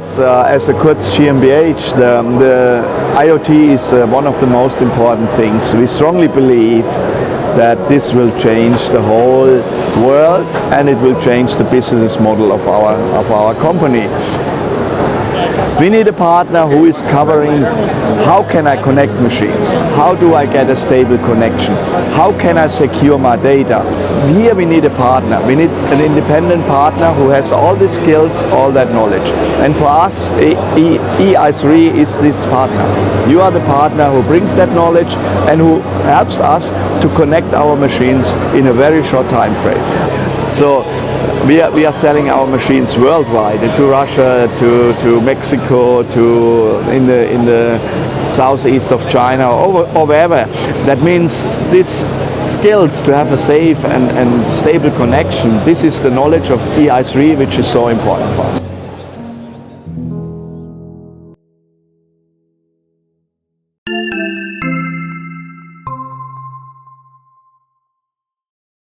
us, as a Kurtz GmbH, the IoT is one of the most important things. We strongly believe that this will change the whole world and it will change the business model of our company. We need a partner who is covering how can I connect machines, how do I get a stable connection, how can I secure my data. Here we need a partner, we need an independent partner who has all the skills, all that knowledge. And for us, ei3 is this partner. You are the partner who brings that knowledge and who helps us to connect our machines in a very short time frame. So we are selling our machines worldwide, to Russia, to Mexico, to in the southeast of China, or wherever. That means these skills to have a safe and stable connection, this is the knowledge of ei3 which is so important for us.